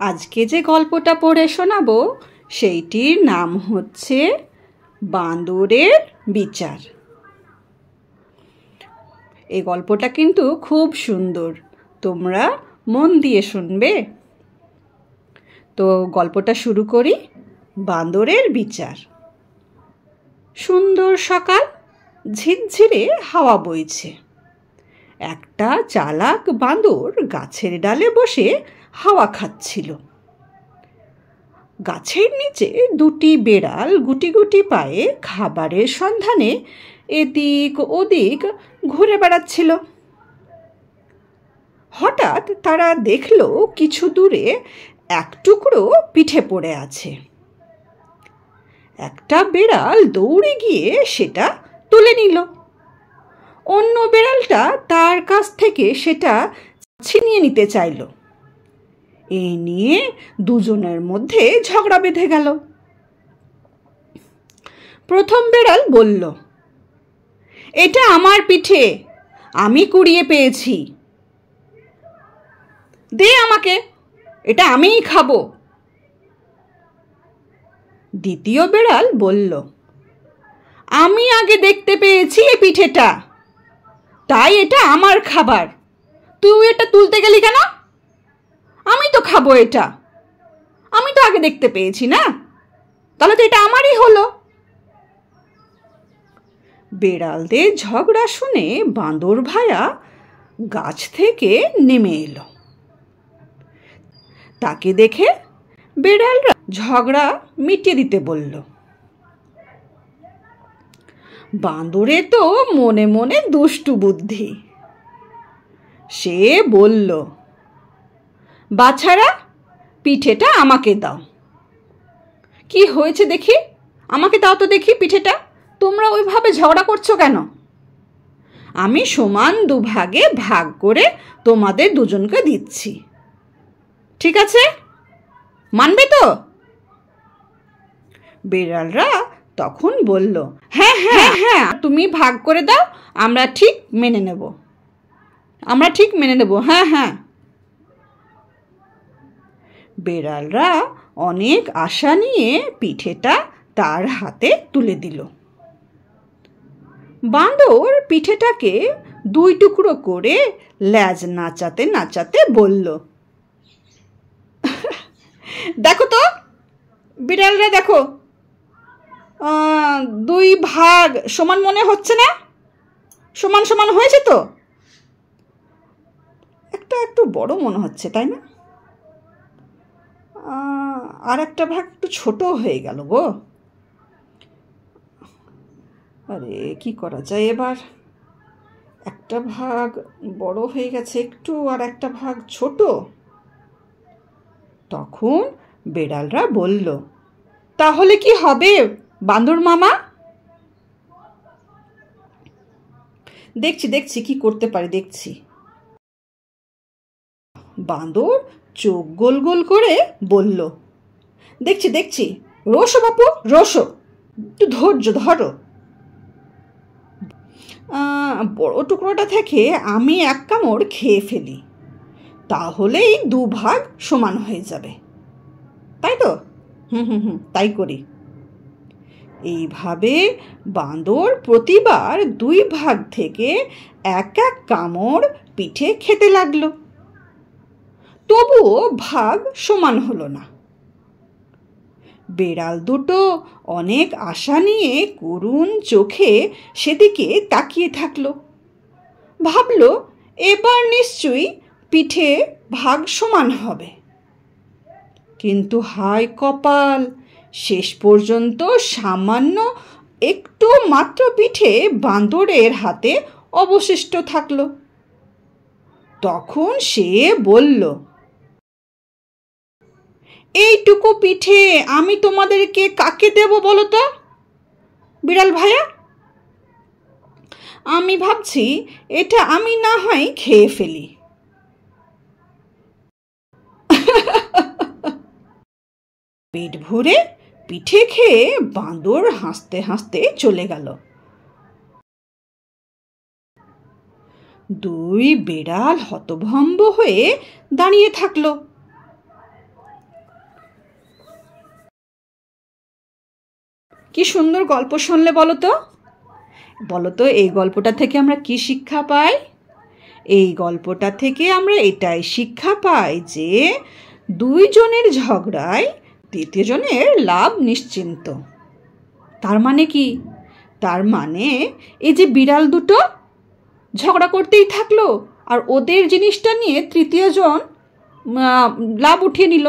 আজকে যে গল্পটা পড়ে শোনাবো সেইটির নাম হচ্ছে বাঁদরের বিচার। এই গল্পটা কিন্তু খুব সুন্দর, তোমরা মন দিয়ে শুনবে। তো গল্পটা শুরু করি। বাঁদরের বিচার। সুন্দর সকাল, ঝিরঝিরে হাওয়া বইছে। একটা চালাক বাঁদর গাছের ডালে বসে হাওয়া খাচ্ছিল। গাছের নিচে দুটি বেড়াল গুটি গুটি পায়ে খাবারের সন্ধানে এদিক ওদিক ঘুরে বেড়াচ্ছিল। হঠাৎ তারা দেখল কিছু দূরে এক টুকরো পিঠে পড়ে আছে। একটা বেড়াল দৌড়ে গিয়ে সেটা তুলে নিল। অন্য বেড়ালটা তার কাছ থেকে সেটা ছিনিয়ে নিতে চাইল। এ নিয়ে দুজনের মধ্যে ঝগড়া বেঁধে গেল। প্রথম বেড়াল বলল, এটা আমার পিঠে, আমি কুড়িয়ে পেয়েছি, দে আমাকে, এটা আমিই খাবো। দ্বিতীয় বেড়াল বলল, আমি আগে দেখতে পেয়েছি এই পিঠেটা, তাই এটা আমার খাবার, তুই এটা তুলতে গেলি কেন? আমি তো খাবো এটা, আমি তো আগে দেখতে পেয়েছি না, তাহলে তো এটা আমারই হলো। বেড়ালদের ঝগড়া শুনে বাঁদর ভায়া গাছ থেকে নেমে এলো। তাকে দেখে বেড়ালরা ঝগড়া মিটিয়ে দিতে বলল। বাঁদরে তো মনে মনে দুষ্টু বুদ্ধি। সে বলল, বাছারা, পিঠেটা আমাকে দাও। কি হয়েছে দেখি, আমাকে দাও তো দেখি পিঠেটা, তোমরা ওইভাবে ঝগড়া করছো কেন? আমি সমান দুভাগে ভাগ করে তোমাদের দুজনকে দিচ্ছি, ঠিক আছে? মানবে তো? বেড়ালরা তখন বলল, হ্যাঁ হ্যাঁ হ্যাঁ, তুমি ভাগ করে দাও, আমরা ঠিক মেনে নেব, আমরা ঠিক মেনে নেব, হ্যাঁ হ্যাঁ। বেড়ালরা অনেক আশা নিয়ে পিঠেটা তার হাতে তুলে দিল। বাঁদর পিঠেটাকে দুই টুকরো করে ল্যাজ নাচাতে নাচাতে বলল, দেখো তো বিড়ালরা, দেখো দুই ভাগ সমান মনে হচ্ছে না? সমান সমান হয়েছে তো? একটা একটু বড় মনে হচ্ছে, তাই না? আর একটা ভাগ একটু ছোট হয়ে গেল গো। আরে কি করা যায় এবার? একটা ভাগ বড় হয়ে গেছে একটু, আর একটা ভাগ ছোট। তখন বেড়ালরা বলল, তাহলে কি হবে বাঁদর মামা? দেখছি দেখছি কি করতে পারি, দেখছি। বাঁদর চোখ গোল গোল করে বলল, দেখছি দেখছি, রোসো বাপু রোসো, একটু ধৈর্য ধরো। বড় টুকরোটা থেকে আমি এক কামড় খেয়ে ফেলি, তাহলেই দুভাগ সমান হয়ে যাবে, তাই তো? হুম হুম হুম, তাই করি। এইভাবে বাঁদর প্রতিবার দুই ভাগ থেকে এক এক কামড় পিঠে খেতে লাগলো। তবুও ভাগ সমান হলো না। বেড়াল দুটো অনেক আশা নিয়ে করুণ চোখে সেদিকে তাকিয়ে থাকলো। ভাবল, এবার নিশ্চয়ই পিঠে ভাগ সমান হবে। কিন্তু হায় কপাল, শেষ পর্যন্ত সামান্য একটু মাত্র পিঠে বাঁদরের হাতে অবশিষ্ট থাকলো। তখন সে বলল, এইটুকু পিঠে আমি তোমাদেরকে কাকে দেব বলো তো বিড়াল ভাইয়া? আমি ভাবছি এটা আমি না হয় খেয়ে ফেলি। পেট ভরে পিঠে খেয়ে বাঁদর হাসতে হাসতে চলে গেল। দুই বেড়াল হতভম্ব হয়ে দাঁড়িয়ে থাকলো। কি সুন্দর গল্প শুনলে বলো তো। বলো তো এই গল্পটা থেকে আমরা কি শিক্ষা পাই? এই গল্পটা থেকে আমরা এটাই শিক্ষা পাই যে দুইজনের ঝগড়ায় তৃতীয় জনের লাভ নিশ্চিন্ত। তার মানে কি? তার মানে এই যে বিড়াল দুটো ঝগড়া করতেই থাকলো আর ওদের জিনিসটা নিয়ে তৃতীয় জন লাভ উঠিয়ে নিল,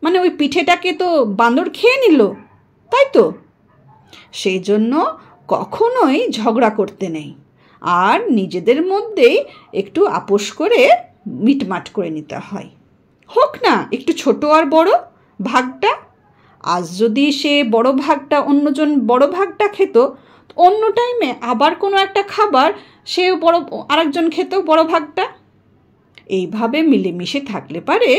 মানে ওই পিঠেটাকে তো বান্দর খেয়ে নিল, তাই তো? সেই জন্য কখনোই ঝগড়া করতে নেই, আর নিজেদের মধ্যেই একটু আপোষ করে মিটমাট করে নিতে হয়। হোক না একটু ছোট আর বড় ভাগটা। আজ যদি সে বড় ভাগটা অন্যজন বড় ভাগটা খেত, অন্য টাইমে আবার কোনো একটা খাবার সে বড় আরেকজন খেত বড় ভাগটা। এইভাবে মিলেমিশে থাকলে পারে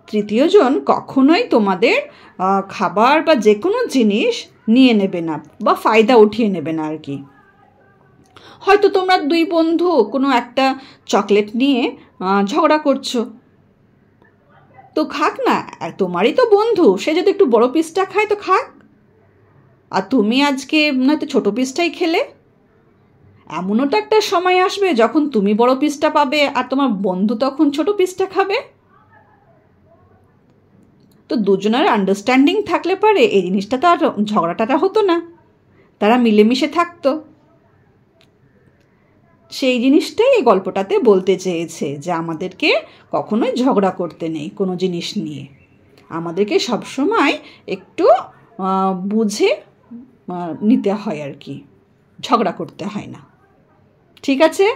তৃতীয় জন কখনোই তোমাদের খাবার বা যে কোনো জিনিস নিয়ে নেবে না বা ফায়দা উঠিয়ে নেবে না আর কি। হয়তো তোমরা দুই বন্ধু কোনো একটা চকলেট নিয়ে ঝগড়া করছো, তো খাক না, তোমারই তো বন্ধু, সে যদি একটু বড় পিসটা খায় তো খাক, আর তুমি আজকে নয়তো ছোট পিসটাই খেলে। এমনও তো একটা সময় আসবে যখন তুমি বড় পিসটা পাবে আর তোমার বন্ধু তখন ছোট পিসটা খাবে। তো দুজনের আন্ডারস্ট্যান্ডিং থাকলে পারে এই জিনিসটা তো আর ঝগড়াটা হতো না, তারা মিলেমিশে থাকতো। সেই জিনিসটাই এই গল্পটাতে বলতে চেয়েছে যে আমাদেরকে কখনোই ঝগড়া করতে নেই কোনো জিনিস নিয়ে, আমাদেরকে সবসময় একটু বুঝে নিতে হয় আর কি, ঝগড়া করতে হয় না। ঠিক আছে?